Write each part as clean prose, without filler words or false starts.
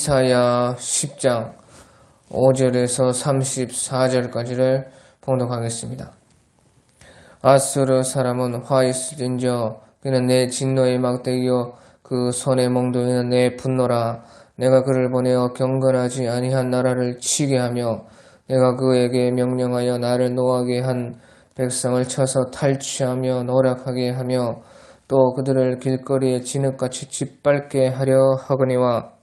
이사야 10장 5절에서 34절까지를 봉독하겠습니다. 아수르 사람은 화 있을진저 그는 내 진노의 막대기요 그 손의 몽둥이는 내 분노라. 내가 그를 보내어 경건하지 아니한 나라를 치게 하며 내가 그에게 명령하여 나를 노하게 한 백성을 쳐서 탈취하며 노략하게 하며 또 그들을 길거리에 진흙같이 짓밟게 하려 하거니와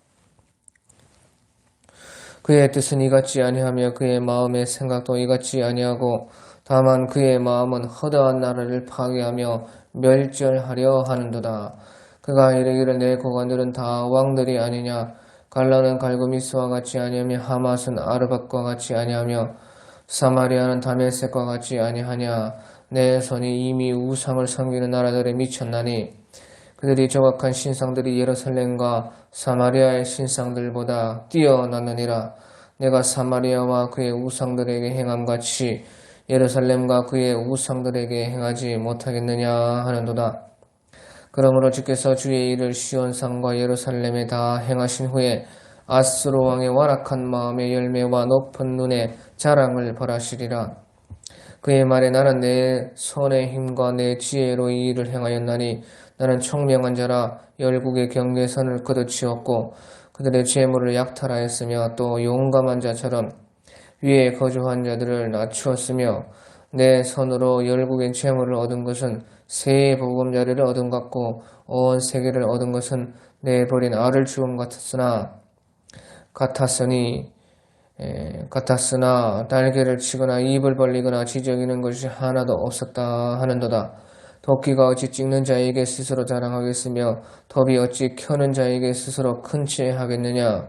그의 뜻은 이같지 아니하며 그의 마음의 생각도 이같지 아니하고 다만 그의 마음은 허다한 나라를 파괴하며 멸절하려 하는도다. 그가 이르기를 내 고관들은 다 왕들이 아니냐. 갈라는 갈그미스와 같이 아니하며 하맛은 아르밧과 같이 아니하며 사마리아는 다메섹과 같이 아니하냐. 내 손이 이미 우상을 섬기는 나라들에 미쳤나니 그들이 조각한 신상들이 예루살렘과 사마리아의 신상들보다 뛰어났느니라. 내가 사마리아와 그의 우상들에게 행함같이 예루살렘과 그의 우상들에게 행하지 못하겠느냐 하는도다. 그러므로 주께서 주의 일을 시온산과 예루살렘에 다 행하신 후에 아수르 왕의 완악한 마음의 열매와 높은 눈의 자랑을 벌하시리라. 그의 말에 나는 내 손의 힘과 내 지혜로 이 일을 행하였나니 나는 총명한 자라. 열국의 경계선을 걷어치웠고 그들의 재물을 약탈하였으며 또 용감한 자처럼 위에 거주한 자들을 낮추었으며 내 손으로 열국의 재물을 얻은 것은 새 보금자리를 얻은 것 같고 온 세계를 얻은 것은 내 버린 알을 주음 같았으나 날개를 치거나 입을 벌리거나 지저귀는 것이 하나도 없었다 하는도다. 도끼가 어찌 찍는 자에게 스스로 자랑하겠으며 톱이 어찌 켜는 자에게 스스로 큰 채 하겠느냐.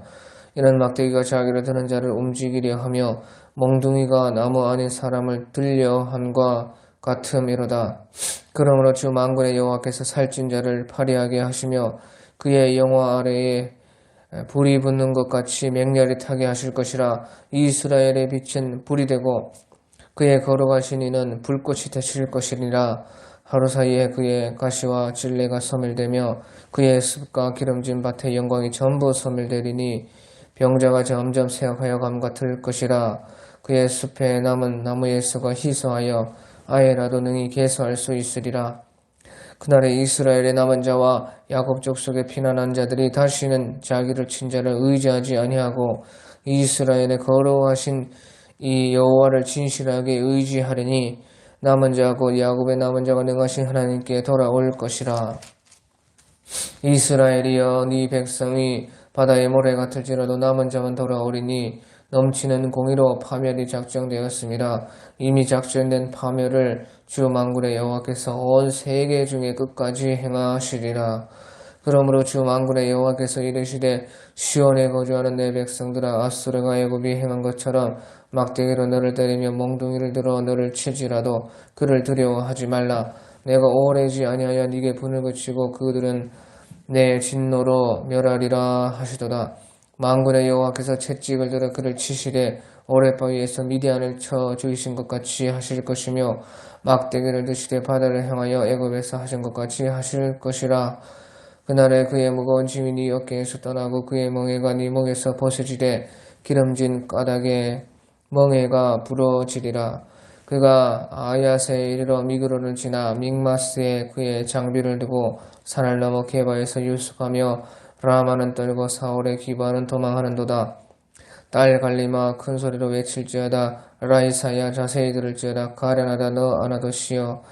이런 막대기가 자기를 드는 자를 움직이려 하며 몽둥이가 나무 아닌 사람을 들려 함과 같음이로다. 그러므로 주 만군의 여호와께서 살찐 자를 파리하게 하시며 그의 영화 아래에 불이 붙는 것 같이 맹렬히 타게 하실 것이라. 이스라엘의 빛은 불이 되고 그의 거룩하신 이는 불꽃이 되실 것이니라. 하루 사이에 그의 가시와 진레가 소멸되며 그의 습과 기름진 밭의 영광이 전부 소멸되리니 병자가 점점 쇠약하여 감 같을 것이라. 그의 숲에 남은 나무의 수가 희소하여 아예라도 능히 개수할 수 있으리라. 그날에 이스라엘의 남은 자와 야곱 족속의 피난한 자들이 다시는 자기를 친 자를 의지하지 아니하고 이스라엘의 거룩하신 이 여호와를 진실하게 의지하리니 남은 자고 야곱의 남은 자가 능하신 하나님께 돌아올 것이라. 이스라엘이여 네 백성이 바다의 모래 같을지라도 남은 자만 돌아오리니 넘치는 공의로 파멸이 작정되었습니다. 이미 작정된 파멸을 주 만군의 여호와께서 온 세계 중에 끝까지 행하시리라. 그러므로 주 만군의 여호와께서 이르시되 시온에 거주하는 내 백성들아 아수르가 애굽이 행한 것처럼 막대기로 너를 때리며 몽둥이를 들어 너를 치지라도 그를 두려워하지 말라. 내가 오래지 아니하여 네게 분을 그치고 그들은 내 진노로 멸하리라 하시도다. 만군의 여호와께서 채찍을 들어 그를 치시되 오랫바위에서 미디안을 쳐 죽이신 것 같이 하실 것이며 막대기를 드시되 바다를 향하여 애굽에서 하신 것 같이 하실 것이라. 그날에 그의 무거운 짐이 네 어깨에서 떠나고 그의 멍에가 네 목에서 벗어지되 기름진 까닭에 멍에가 부러지리라. 그가 아야세에 이르러 미그로를 지나 믹마스에 그의 장비를 두고 산을 넘어 게바에서 유숙하며 라마는 떨고 사울의 기바는 도망하는도다. 딸 갈리마 큰 소리로 외칠지어다. 라이사야 자세히 들을지어다. 가련하다 너 아나도시여.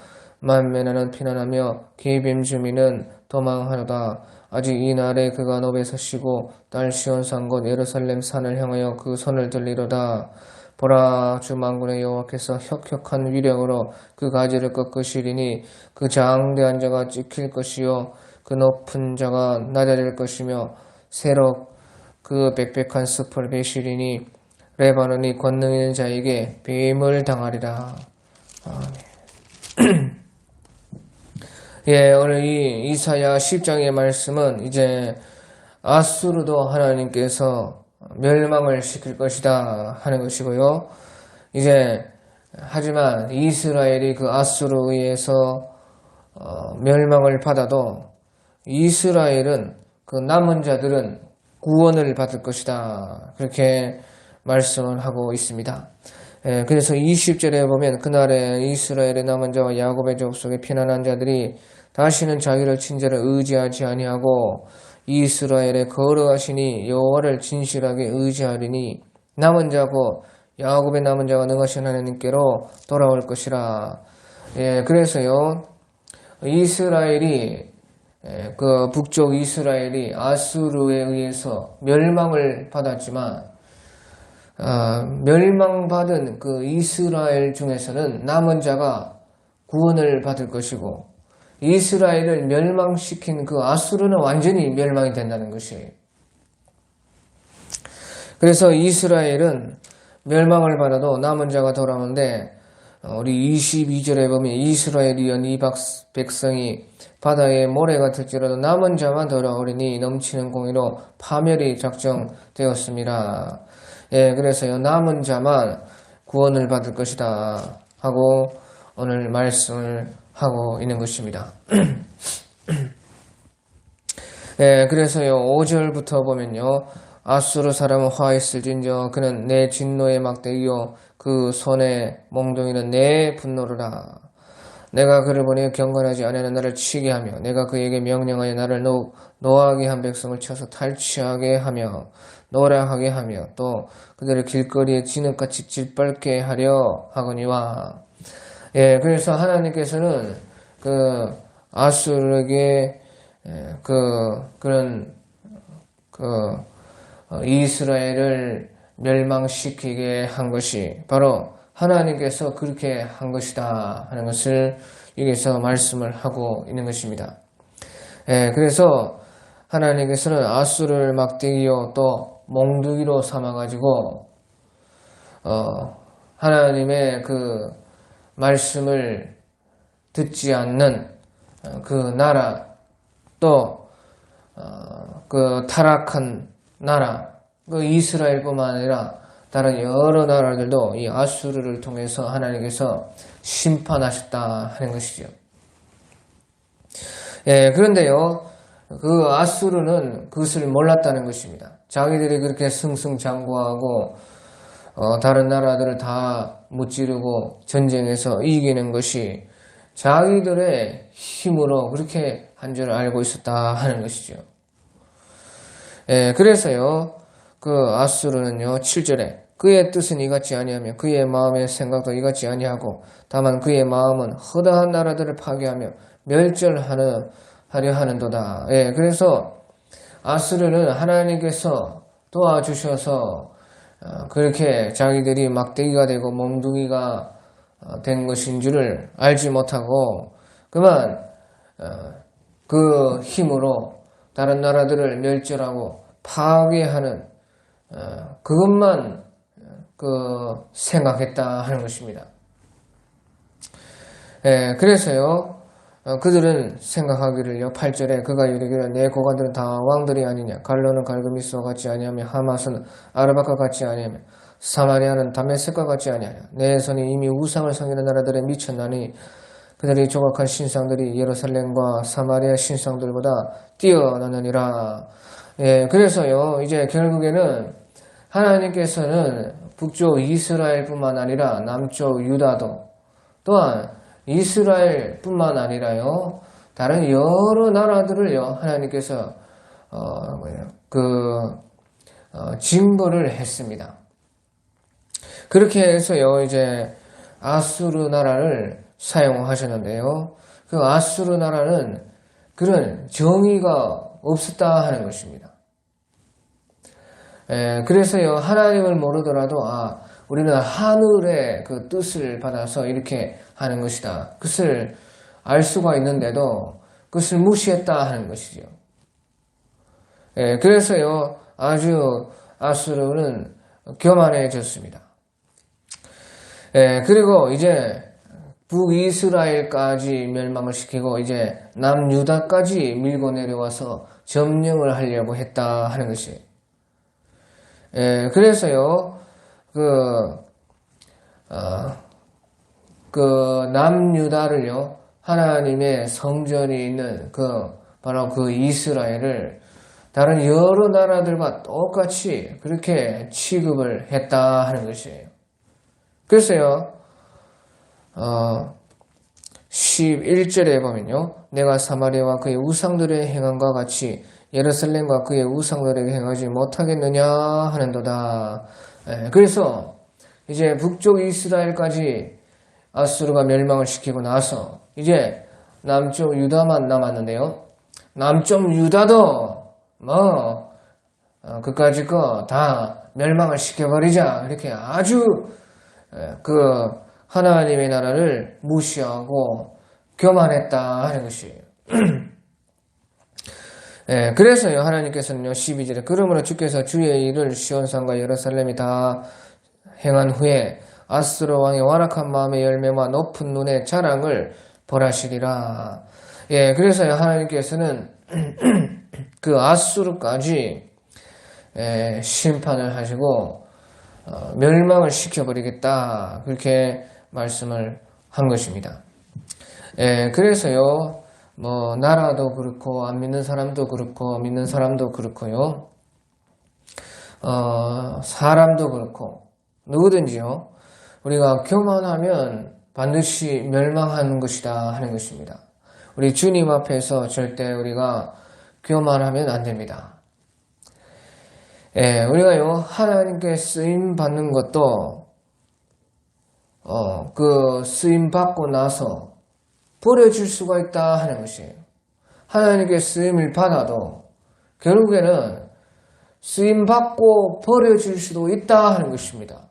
만메나는 피난하며 게빔 주민은 도망하노다. 아직 이 날에 그가 노베서 쉬고 딸 시온산 곧 예루살렘 산을 향하여 그 손을 들리로다. 보라 주 만군의 여호와께서 혁혁한 위력으로 그 가지를 꺾으시리니 그 장대한 자가 찍힐 것이요 그 높은 자가 낮아질 것이며 새로 그 빽빽한 숲을 베시리니 레바논이 권능 있는 자에게 배임을 당하리라. 아멘. 예, 오늘 이 이사야 10장의 말씀은 이제 아수르도 하나님께서 멸망을 시킬 것이다 하는 것이고요. 이제 하지만 이스라엘이 그 아수르에 의해서 멸망을 받아도 이스라엘은 그 남은 자들은 구원을 받을 것이다. 그렇게 말씀을 하고 있습니다. 그래서 20절에 보면 그날에 이스라엘의 남은 자와 야곱의 족속의 피난한 자들이 다시는 자기를 친자를 의지하지 아니하고 이스라엘의 거룩하시니 여호와를 진실하게 의지하리니 남은 자고 야곱의 남은 자가 능하신 하나님께로 돌아올 것이라. 그래서요 이스라엘이 그 북쪽 이스라엘이 아수르에 의해서 멸망을 받았지만 멸망받은 그 이스라엘 중에서는 남은 자가 구원을 받을 것이고 이스라엘을 멸망시킨 그 아수르는 완전히 멸망이 된다는 것이에요. 그래서 이스라엘은 멸망을 받아도 남은 자가 돌아오는데 우리 22절에 보면 이스라엘이여 이 백성이 바다의 모래 같을지라도 남은 자만 돌아오리니 넘치는 공의로 파멸이 작정되었습니다. 그래서요 남은 자만 구원을 받을 것이다 하고 오늘 말씀을 하고 있는 것입니다. 그래서요 5절부터 보면요 아수르 사람은 화했을진저 그는 내 진노의 막대기요 그 손의 몽둥이는 내 분노로라. 내가 그를 보니 경건하지 아니하는 나를 치게 하며 내가 그에게 명령하여 나를 노하게 한 백성을 쳐서 탈취하게 하며 노략하게 하며 또 그들을 길거리에 진흙같이 짓밟게 하려 하거니와. 그래서 하나님께서는 그 아수르에게 그런 이스라엘을 멸망시키게 한 것이 바로 하나님께서 그렇게 한 것이다 하는 것을 여기서 말씀을 하고 있는 것입니다. 그래서 하나님께서는 아수르를 막대기요 또 몽둥이로 삼아가지고 하나님의 그 말씀을 듣지 않는 그 나라 또 그 타락한 나라 그 이스라엘뿐만 아니라 다른 여러 나라들도 이 아수르를 통해서 하나님께서 심판하셨다 하는 것이죠. 그런데요 그 아수르는 그것을 몰랐다는 것입니다. 자기들이 그렇게 승승장구하고 다른 나라들을 다 무찌르고 전쟁에서 이기는 것이 자기들의 힘으로 그렇게 한 줄 알고 있었다 하는 것이죠. 그래서요 그 아수르는요 7절에 그의 뜻은 이같이 아니하며 그의 마음의 생각도 이같이 아니하고 다만 그의 마음은 허다한 나라들을 파괴하며 멸절하려 하는도다. 그래서 아수르는 하나님께서 도와주셔서 그렇게 자기들이 막대기가 되고 몽둥이가 된 것인 줄을 알지 못하고 그만 그 힘으로 다른 나라들을 멸절하고 파괴하는 그것만 생각했다 하는 것입니다. 그래서요 그들은 생각하기를요 8절에 그가 이르기를 내 고관들은 다 왕들이 아니냐 갈로는 갈그미스와 같이 아니하며 하맛은 아르밧과 같이 아니하며 사마리아는 다메섹과 같이 아니하냐 내 손이 이미 우상을 섬기는 나라들에 미쳤나니 그들이 조각한 신상들이 예루살렘과 사마리아 신상들보다 뛰어나느니라. 그래서요 이제 결국에는 하나님께서는 북쪽 이스라엘뿐만 아니라 남쪽 유다도 또한 이스라엘뿐만 아니라요 다른 여러 나라들을요 하나님께서 징벌을 했습니다. 그렇게 해서요 이제 아수르 나라를 사용하셨는데요 그 아수르 나라는 그런 정의가 없었다 하는 것입니다. 그래서요 하나님을 모르더라도 우리는 하늘의 그 뜻을 받아서 이렇게 하는 것이다. 그것을 알 수가 있는데도 그것을 무시했다 하는 것이죠. 그래서요 아주 아수르는 교만해졌습니다. 그리고 이제 북이스라엘까지 멸망을 시키고 이제 남유다까지 밀고 내려와서 점령을 하려고 했다 하는 것이에요. 그래서요 그 남유다를요 하나님의 성전이 있는 바로 그 이스라엘을 다른 여러 나라들과 똑같이 그렇게 취급을 했다 하는 것이에요. 그래서요, 11절에 보면요, 내가 사마리아와 그의 우상들의 행함과 같이 예루살렘과 그의 우상들에게 행하지 못하겠느냐 하는도다. 그래서 이제 북쪽 이스라엘까지 아수르가 멸망을 시키고 나서 이제 남쪽 유다만 남았는데요. 남쪽 유다도 그까짓 거 다 멸망을 시켜버리자. 이렇게 아주 하나님의 나라를 무시하고 교만했다 하는 것이에요. 그래서요, 하나님께서는요, 12절에 그러므로 주께서 주의 일을 시온산과 예루살렘이 다 행한 후에 아수르 왕의 완악한 마음의 열매와 높은 눈의 자랑을 벌하시리라. 그래서요, 하나님께서는 그 아수르까지 심판을 하시고 멸망을 시켜버리겠다, 그렇게 말씀을 한 것입니다. 그래서요, 나라도 그렇고 안 믿는 사람도 그렇고 믿는 사람도 그렇고요, 사람도 그렇고 누구든지요, 우리가 교만하면 반드시 멸망하는 것이다 하는 것입니다. 우리 주님 앞에서 절대 우리가 교만하면 안 됩니다. 우리가요, 하나님께 쓰임 받는 것도 그 쓰임 받고 나서 버려질 수가 있다 하는 것이에요. 하나님께 쓰임을 받아도 결국에는 쓰임 받고 버려질 수도 있다 하는 것입니다.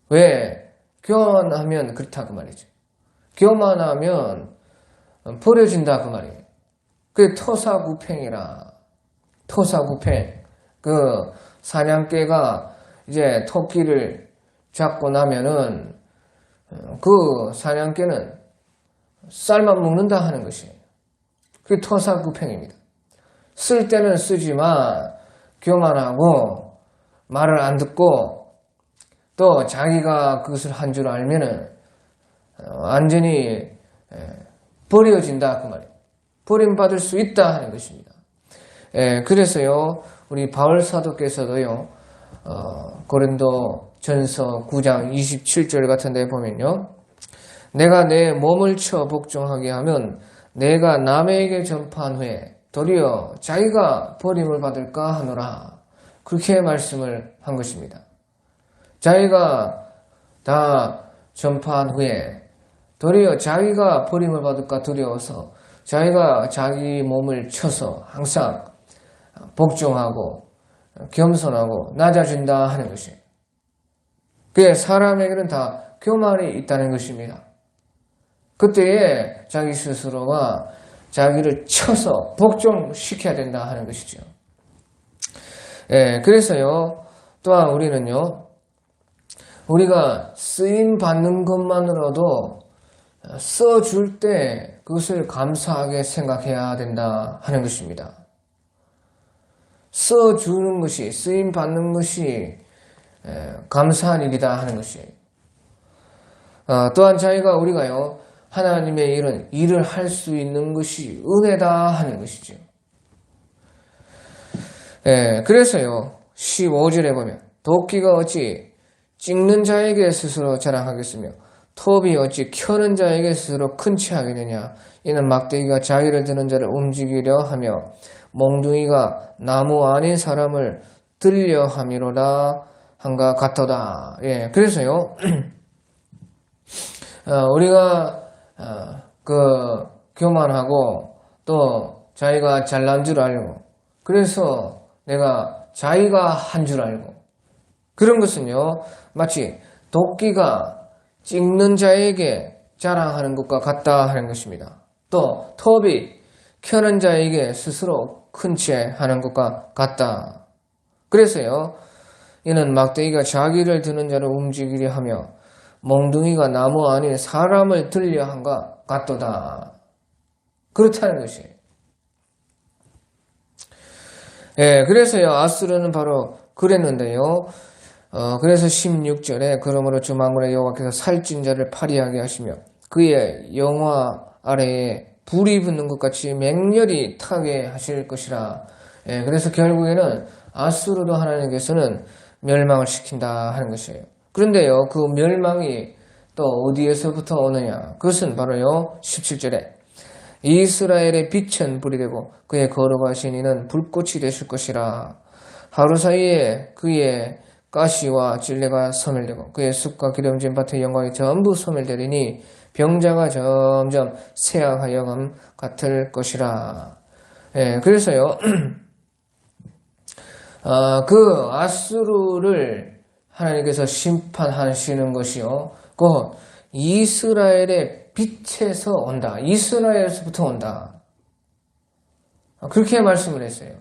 왜? 교만하면 그렇다 그 말이죠. 교만하면 버려진다 그 말이에요. 그게 토사구팽이라. 토사구팽. 그 사냥개가 이제 토끼를 잡고 나면은 그 사냥개는 쌀만 먹는다 하는 것이에요. 그게 토사구팽입니다. 쓸 때는 쓰지만 교만하고 말을 안 듣고 또 자기가 그것을 한 줄 알면은 완전히 버려진다 그 말이에요. 버림받을 수 있다 하는 것입니다. 그래서요, 우리 바울 사도께서도요, 고린도 전서 9장 27절 같은 데 보면요, 내가 내 몸을 쳐 복종하게 하면 내가 남에게 전파한 후에 도리어 자기가 버림을 받을까 하노라. 그렇게 말씀을 한 것입니다. 자기가 다 전파한 후에 도리어 자기가 버림을 받을까 두려워서 자기가 자기 몸을 쳐서 항상 복종하고 겸손하고 낮아진다 하는 것이에요. 그게 사람에게는 다 교만이 있다는 것입니다. 그때에 자기 스스로가 자기를 쳐서 복종시켜야 된다 하는 것이죠. 그래서요, 또한 우리는요, 우리가 쓰임 받는 것만으로도 써줄 때 그것을 감사하게 생각해야 된다 하는 것입니다. 써주는 것이, 쓰임 받는 것이 감사한 일이다 하는 것이에요. 또한 우리가요, 하나님의 일을 할 수 있는 것이 은혜다 하는 것이죠. 그래서요, 15절에 보면 도끼가 어찌 찍는 자에게 스스로 자랑하겠으며 톱이 어찌 켜는 자에게 스스로 큰 체 하겠느냐. 이는 막대기가 자기를 드는 자를 움직이려 하며 몽둥이가 나무 아닌 사람을 들려 함이로다 한가 같도다. 그래서요, 우리가 교만하고 또 자기가 잘난 줄 알고, 그래서 내가 자기가 한 줄 알고, 그런 것은요, 마치 도끼가 찍는 자에게 자랑하는 것과 같다 하는 것입니다. 또 톱이 켜는 자에게 스스로 큰 채 하는 것과 같다. 그래서요, 이는 막대기가 자기를 드는 자를 움직이려 하며 몽둥이가 나무 아닌 사람을 들려 한가 같도다. 그렇다는 것이에요. 그래서요, 아수르는 바로 그랬는데요. 그래서 16절에 그러므로 주 만군의 여호와께서 살찐 자를 파리하게 하시며 그의 영화 아래에 불이 붙는 것 같이 맹렬히 타게 하실 것이라. 그래서 결국에는 아수르도 하나님께서는 멸망을 시킨다 하는 것이에요. 그런데요, 그 멸망이 또 어디에서부터 오느냐? 그것은 바로요, 17절에 이스라엘의 빛은 불이 되고 그의 거룩하신 이는 불꽃이 되실 것이라. 하루 사이에 그의 가시와 진리가 소멸되고 그의 숲과 기름진 밭의 영광이 전부 소멸되리니 병자가 점점 쇠약하여감 같을 것이라. 그래서요, 그 아수르를 하나님께서 심판하시는 것이요, 곧 이스라엘의 빛에서 온다. 이스라엘에서부터 온다. 그렇게 말씀을 했어요.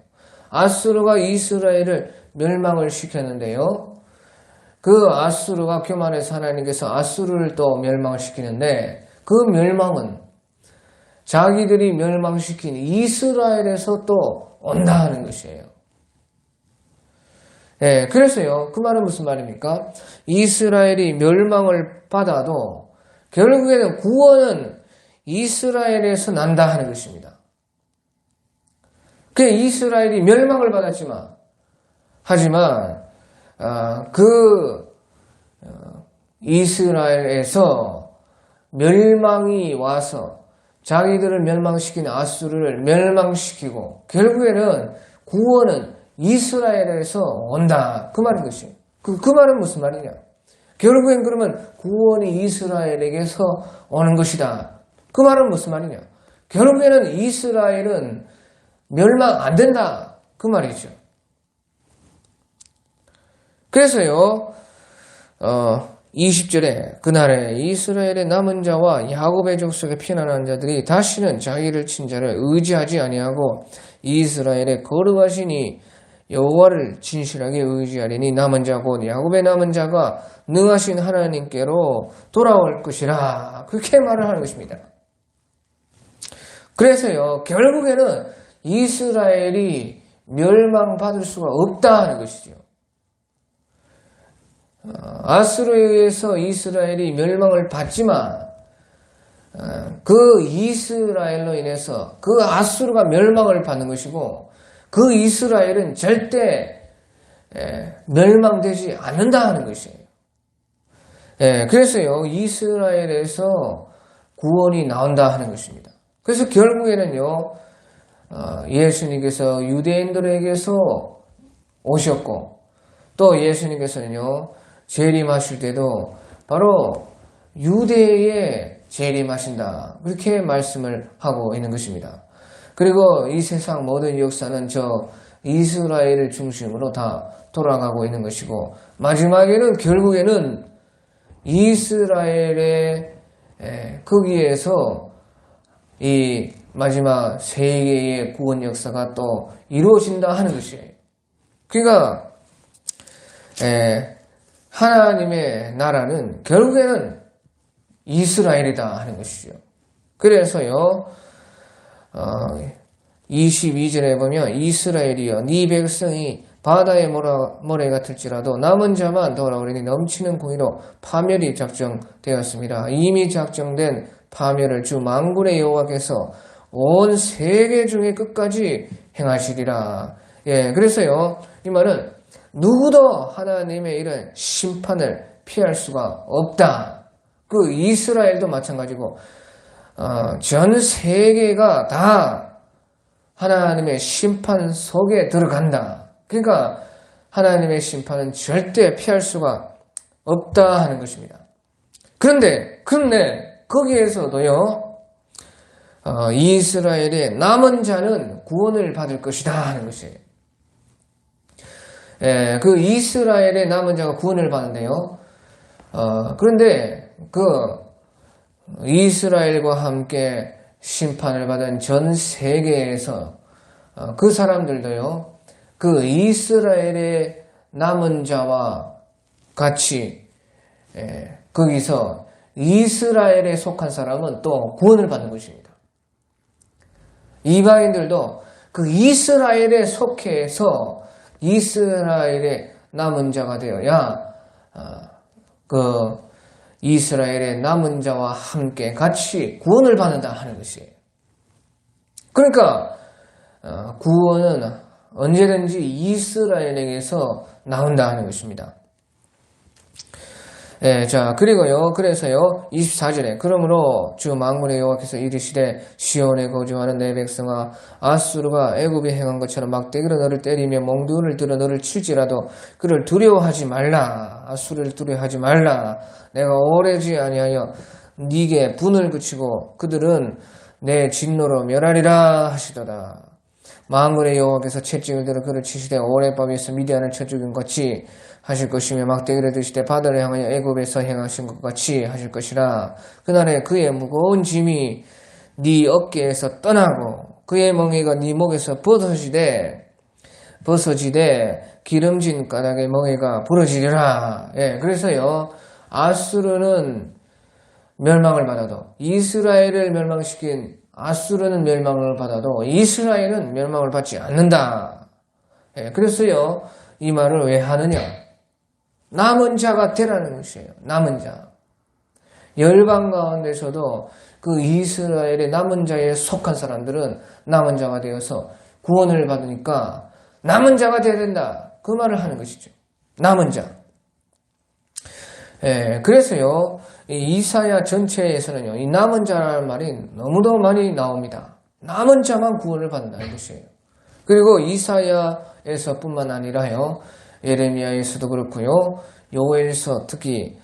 아수르가 이스라엘을 멸망을 시켰는데요. 그 아수르가 교만해서 하나님께서 아수르를 또 멸망을 시키는데 그 멸망은 자기들이 멸망시킨 이스라엘에서 또 온다 하는 것이에요. 그래서요. 그 말은 무슨 말입니까? 이스라엘이 멸망을 받아도 결국에는 구원은 이스라엘에서 난다 하는 것입니다. 그 이스라엘이 멸망을 받았지만 하지만 이스라엘에서 멸망이 와서 자기들을 멸망시킨 아수르를 멸망시키고 결국에는 구원은 이스라엘에서 온다. 그 말인 것이에요. 그 말은 무슨 말이냐? 결국엔 그러면 구원이 이스라엘에게서 오는 것이다. 그 말은 무슨 말이냐? 결국에는 이스라엘은 멸망 안 된다. 그 말이죠. 그래서요, 20절에 그날에 이스라엘의 남은 자와 야곱의 족속에 피난한 자들이 다시는 자기를 친 자를 의지하지 아니하고 이스라엘의 거룩하시니 여호와를 진실하게 의지하리니 남은 자 곧 야곱의 남은 자가 능하신 하나님께로 돌아올 것이라. 그렇게 말을 하는 것입니다. 그래서요, 결국에는 이스라엘이 멸망받을 수가 없다 하는 것이죠. 아수르에 의해서 이스라엘이 멸망을 받지만 그 이스라엘로 인해서 그 아수르가 멸망을 받는 것이고 그 이스라엘은 절대 멸망되지 않는다 하는 것이에요. 그래서요, 이스라엘에서 구원이 나온다 하는 것입니다. 그래서 결국에는요, 예수님께서 유대인들에게서 오셨고 또 예수님께서는요, 재림하실 때도 바로 유대에 재림하신다. 그렇게 말씀을 하고 있는 것입니다. 그리고 이 세상 모든 역사는 저 이스라엘을 중심으로 다 돌아가고 있는 것이고 마지막에는 결국에는 이스라엘의 거기에서 이 마지막 세계의 구원 역사가 또 이루어진다 하는 것이에요. 그러니까 하나님의 나라는 결국에는 이스라엘이다 하는 것이죠. 그래서요, 22절에 보면 이스라엘이여 네 백성이 바다의 모래 같을지라도 남은 자만 돌아오리니 넘치는 공의로 파멸이 작정되었습니다. 이미 작정된 파멸을 주 만군의 여호와께서 온 세계 중에 끝까지 행하시리라. 그래서요, 이 말은 누구도 하나님의 이런 심판을 피할 수가 없다. 그 이스라엘도 마찬가지고 전 세계가 다 하나님의 심판 속에 들어간다. 그러니까 하나님의 심판은 절대 피할 수가 없다 하는 것입니다. 그런데 거기에서도요, 이스라엘의 남은 자는 구원을 받을 것이다 하는 것이에요. 그 이스라엘의 남은 자가 구원을 받는데요. 그런데 그 이스라엘과 함께 심판을 받은 전 세계에서 그 사람들도요, 그 이스라엘의 남은 자와 같이 거기서 이스라엘에 속한 사람은 또 구원을 받는 것입니다. 이방인들도 그 이스라엘에 속해서 이스라엘의 남은 자가 되어야 그 이스라엘의 남은 자와 함께 같이 구원을 받는다 하는 것이에요. 그러니까 구원은 언제든지 이스라엘에게서 나온다 하는 것입니다. 예, 자, 그리고요, 그래서요, 24절에, 그러므로 주 만군의 여호와께서 이르시되, 시온에 거주하는 내 백성아, 아수르가 애굽에 행한 것처럼 막대기로 너를 때리며 몽둥이를 들어 너를 칠지라도 그를 두려워하지 말라. 아수르를 두려워하지 말라. 내가 오래지 아니하여 네게 분을 그치고 그들은 내 진노로 멸하리라 하시도다. 만군의 여호와께서 채찍을 들어 그를 치시되 오랫밤에서 미디안을 쳐 죽인 것 같이 하실 것이며 막대기를 드시되 바다를 향하여 애굽에서 행하신 것 같이 하실 것이라. 그날에 그의 무거운 짐이 네 어깨에서 떠나고 그의 멍에가 네 목에서 벗어지되 기름진 까닭에 멍에가 부러지리라. 예, 그래서요, 아수르는 멸망을 받아도, 이스라엘을 멸망시킨 아수르는 멸망을 받아도 이스라엘은 멸망을 받지 않는다. 예, 그래서요, 이 말을 왜 하느냐? 남은 자가 되라는 것이에요. 남은 자. 열방 가운데서도 그 이스라엘의 남은 자에 속한 사람들은 남은 자가 되어서 구원을 받으니까 남은 자가 되어야 된다. 그 말을 하는 것이죠. 남은 자. 예, 그래서요, 이 이사야 전체에서는요, 이 남은 자라는 말이 너무도 많이 나옵니다. 남은 자만 구원을 받는다는 것이에요. 그리고 이사야에서 뿐만 아니라요, 예레미야에서도 그렇고요, 요엘서 특히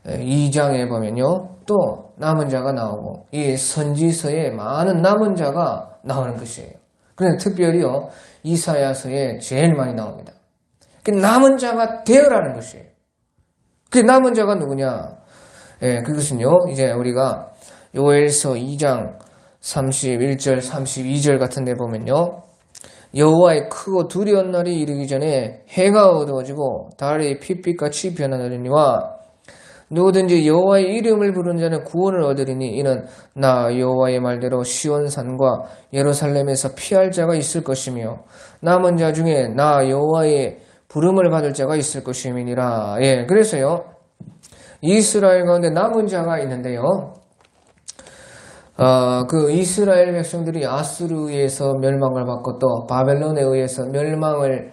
2장에 보면요, 또 남은 자가 나오고, 이 선지서에 많은 남은 자가 나오는 것이에요. 그런데 특별히요, 이사야서에 제일 많이 나옵니다. 남은 자가 되어라는 것이에요. 그 남은 자가 누구냐? 예, 그것은요, 이제 우리가 요엘서 2장 31절, 32절 같은 데 보면요, 여호와의 크고 두려운 날이 이르기 전에 해가 어두워지고 달이 핏빛같이 변하느니와 누구든지 여호와의 이름을 부르는 자는 구원을 얻으리니 이는 나 여호와의 말대로 시온산과 예루살렘에서 피할 자가 있을 것이며 남은 자 중에 나 여호와의 부름을 받을 자가 있을 것임이니라. 예, 그래서요, 이스라엘 가운데 남은 자가 있는데요, 그 이스라엘 백성들이 아수르에서 멸망을 받고 또 바벨론에 의해서 멸망을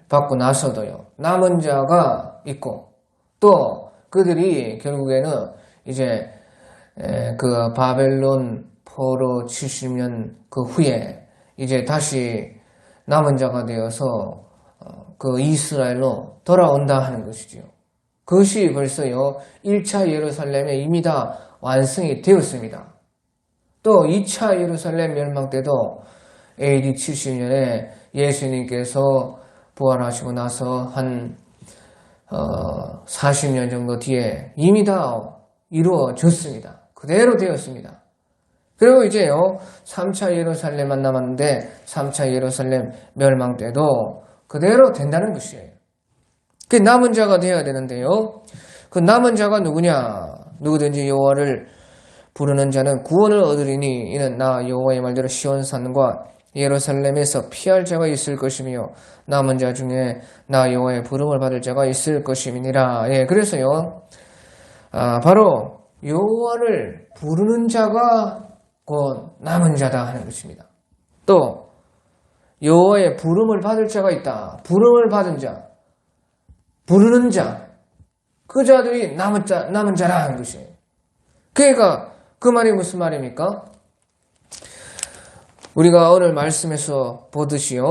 받고 나서도요, 남은 자가 있고 또 그들이 결국에는 이제 그 바벨론 포로 70년 그 후에 이제 다시 남은 자가 되어서 그 이스라엘로 돌아온다 하는 것이지요. 그것이 벌써요, 1차 예루살렘에 이미 다 완성이 되었습니다. 또 2차 예루살렘 멸망 때도 AD 70년에 예수님께서 부활하시고 나서 한 40년 정도 뒤에 이미 다 이루어졌습니다. 그대로 되었습니다. 그리고 이제요, 3차 예루살렘만 남았는데 3차 예루살렘 멸망 때도 그대로 된다는 것이에요. 그 남은 자가 되어야 되는데요, 그 남은 자가 누구냐? 누구든지 여호와를 부르는 자는 구원을 얻으리니 이는 나 여호와의 말대로 시온산과 예루살렘에서 피할 자가 있을 것이며 남은 자 중에 나 여호와의 부름을 받을 자가 있을 것임이니라. 예, 그래서요, 바로 여호와를 부르는 자가 곧 남은 자다 하는 것입니다. 또 여호와의 부름을 받을 자가 있다. 부름을 받은 자, 부르는 자, 그 자들이 남은 자라 하는 것이에요. 그러니까 그 말이 무슨 말입니까? 우리가 오늘 말씀에서 보듯이요,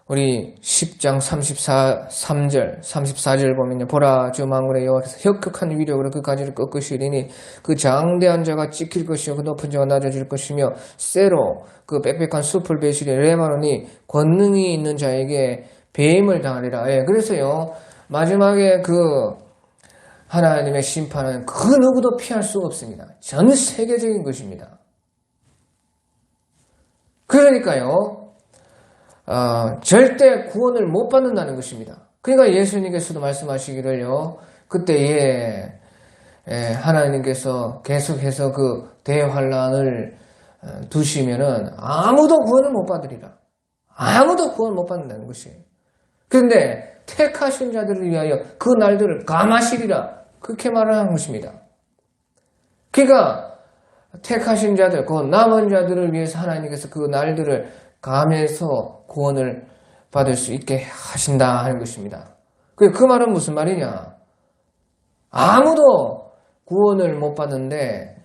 우리 10장 34절, 34절 보면요, 보라 주 만군의 여호와께서 혁혁한 위력으로 그 가지를 꺾으시리니 그 장대한 자가 찍힐 것이요 그 높은 자가 낮아질 것이며 쇠로 그 빽빽한 숲을 베시리 레바논이 권능이 있는 자에게 배임을 당하리라. 예, 그래서요, 마지막에 그 하나님의 심판은 그 누구도 피할 수가 없습니다. 전 세계적인 것입니다. 그러니까요, 절대 구원을 못 받는다는 것입니다. 그러니까 예수님께서도 말씀하시기를요, 그때에 하나님께서 계속해서 그 대환란을 두시면은 아무도 구원을 못 받으리라. 아무도 구원 못 받는다는 것이에요. 그런데 택하신 자들을 위하여 그 날들을 감하시리라. 그렇게 말하는 것입니다. 그러니까 택하신 자들, 그 남은 자들을 위해서 하나님께서 그 날들을 감해서 구원을 받을 수 있게 하신다 하는 것입니다. 그 말은 무슨 말이냐? 아무도 구원을 못 받는데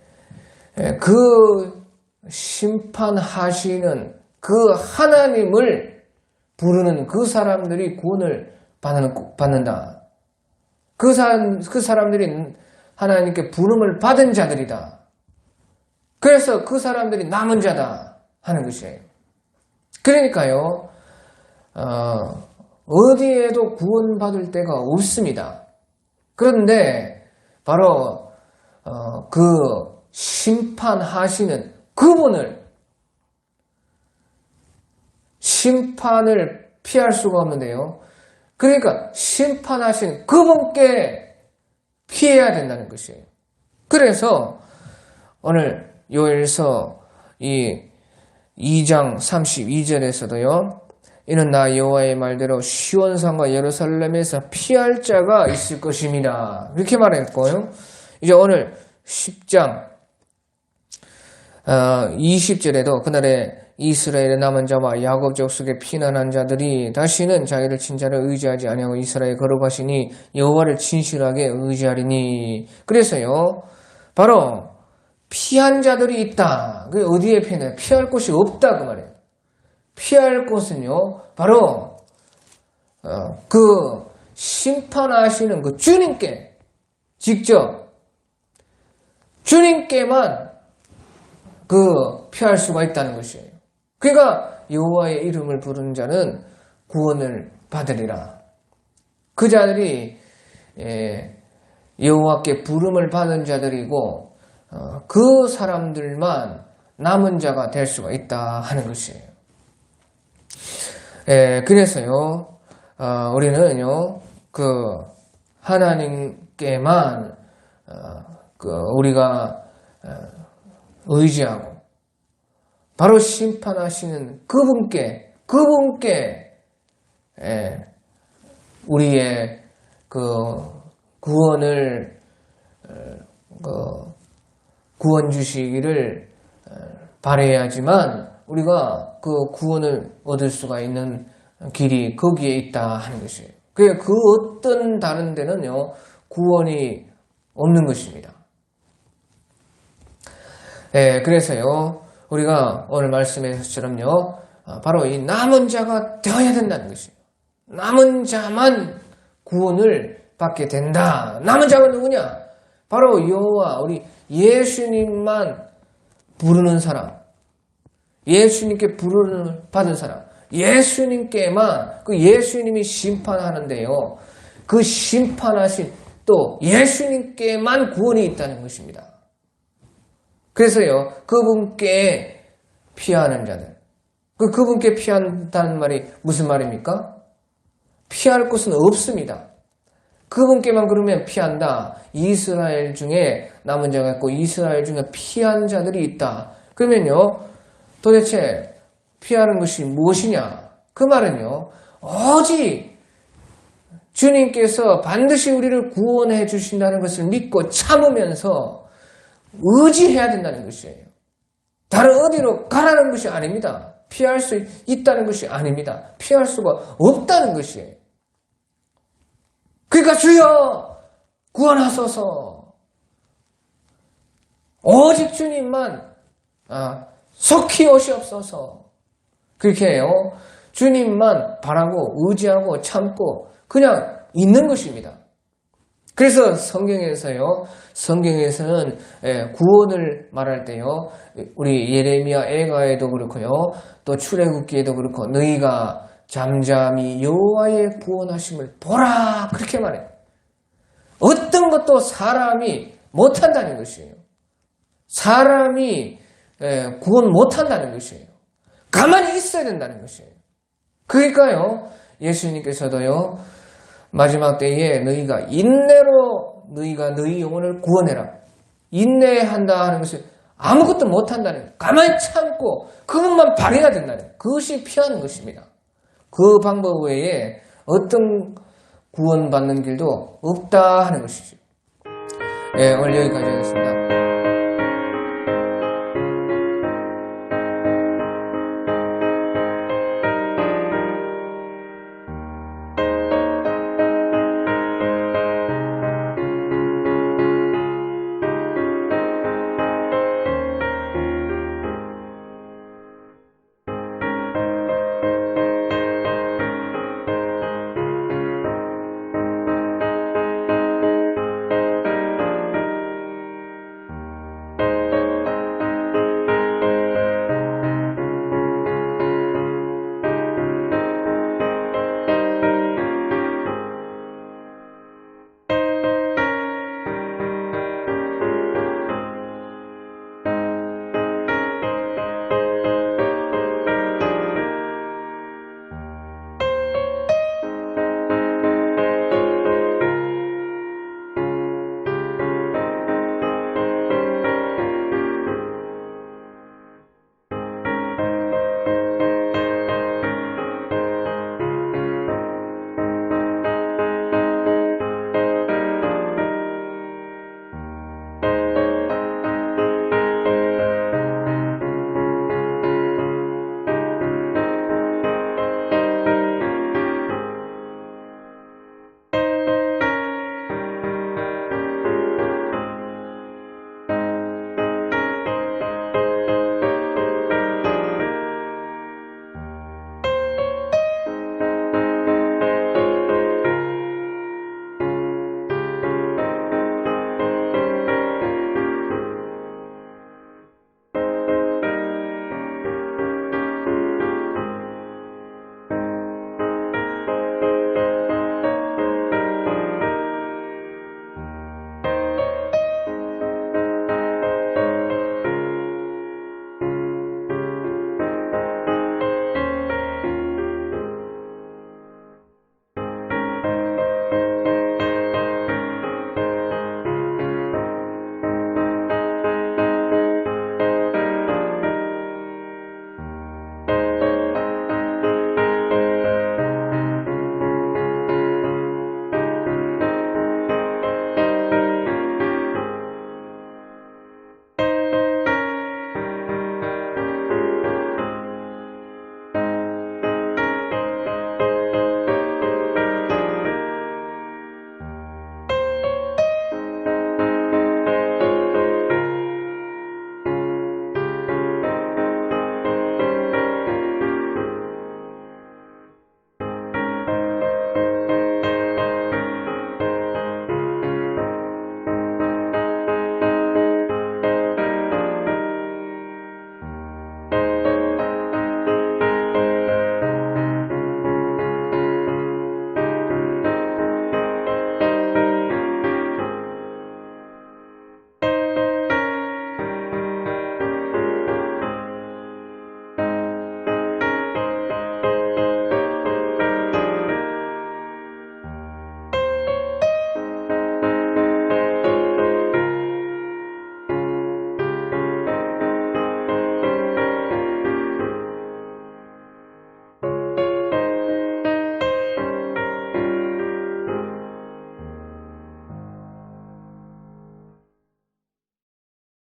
그 심판하시는 그 하나님을 부르는 그 사람들이 구원을 받는다. 그 사람들이 하나님께 부름을 받은 자들이다. 그래서 그 사람들이 남은 자다 하는 것이에요. 그러니까요, 어디에도 구원받을 데가 없습니다. 그런데 바로 그 심판하시는 그분을, 심판을 피할 수가 없는데요. 그러니까 심판하신 그분께 피해야 된다는 것이에요. 그래서 오늘 요엘서 이 2장 32절에서도요. 이는 나 여호와의 말대로 시온산과 예루살렘에서 피할 자가 있을 것입니다. 이렇게 말했고요. 이제 오늘 10장 20절에도 그날에 이스라엘의 남은 자와 야곱 족속에 피난한 자들이 다시는 자기를 친자를 의지하지 아니하고 이스라엘에 거룩하시니 여호와를 진실하게 의지하리니. 그래서요, 바로 피한 자들이 있다. 그 어디에 피하냐? 피할 곳이 없다 그 말이에요. 피할 곳은요, 바로 그 심판하시는 그 주님께, 직접 주님께만 그 피할 수가 있다는 것이에요. 그러니까 여호와의 이름을 부르는 자는 구원을 받으리라. 그 자들이 여호와께 부름을 받은 자들이고 그 사람들만 남은 자가 될 수가 있다 하는 것이에요. 그래서요, 우리는요, 그 하나님께만 우리가 의지하고 바로 심판하시는 그분께 우리의 그 구원을 구원 주시기를 바라야지만 우리가 그 구원을 얻을 수가 있는 길이 거기에 있다 하는 것이에요. 그 어떤 다른 데는요, 구원이 없는 것입니다. 그래서요, 우리가 오늘 말씀에서처럼요, 바로 이 남은 자가 되어야 된다는 것이에요. 남은 자만 구원을 받게 된다. 남은 자가 누구냐? 바로 여호와, 우리 예수님만 부르는 사람, 예수님께 부름을 받은 사람, 예수님께만, 그 예수님이 심판하는데요, 그 심판하신 또 예수님께만 구원이 있다는 것입니다. 그래서요, 그분께 피하는 자들, 그분께 피한다는 말이 무슨 말입니까? 피할 곳은 없습니다. 그분께만 그러면 피한다. 이스라엘 중에 남은 자가 있고 이스라엘 중에 피한 자들이 있다. 그러면요, 도대체 피하는 것이 무엇이냐? 그 말은요, 오직 주님께서 반드시 우리를 구원해 주신다는 것을 믿고 참으면서 의지해야 된다는 것이에요. 다른 어디로 가라는 것이 아닙니다. 피할 수 있다는 것이 아닙니다. 피할 수가 없다는 것이에요. 그러니까 주여 구원하소서. 오직 주님만 속히 오시옵소서. 그렇게 해요. 주님만 바라고 의지하고 참고 그냥 있는 것입니다. 그래서 성경에서는 구원을 말할 때요, 우리 예레미야 애가에도 그렇고요, 또 출애굽기에도 그렇고, 너희가 잠잠히 여호와의 구원하심을 보라, 그렇게 말해요. 어떤 것도 사람이 못한다는 것이에요. 사람이 구원 못한다는 것이에요. 가만히 있어야 된다는 것이에요. 그러니까요, 예수님께서도요, 마지막 때에 너희가 인내로 너희가 너희 영혼을 구원해라. 인내한다 하는 것은 아무것도 못한다는 거예요. 가만히 참고 그것만 바라야 된다는 거예요. 그것이 피하는 것입니다. 그 방법 외에 어떤 구원받는 길도 없다 하는 것이죠. 오늘 여기까지 하겠습니다.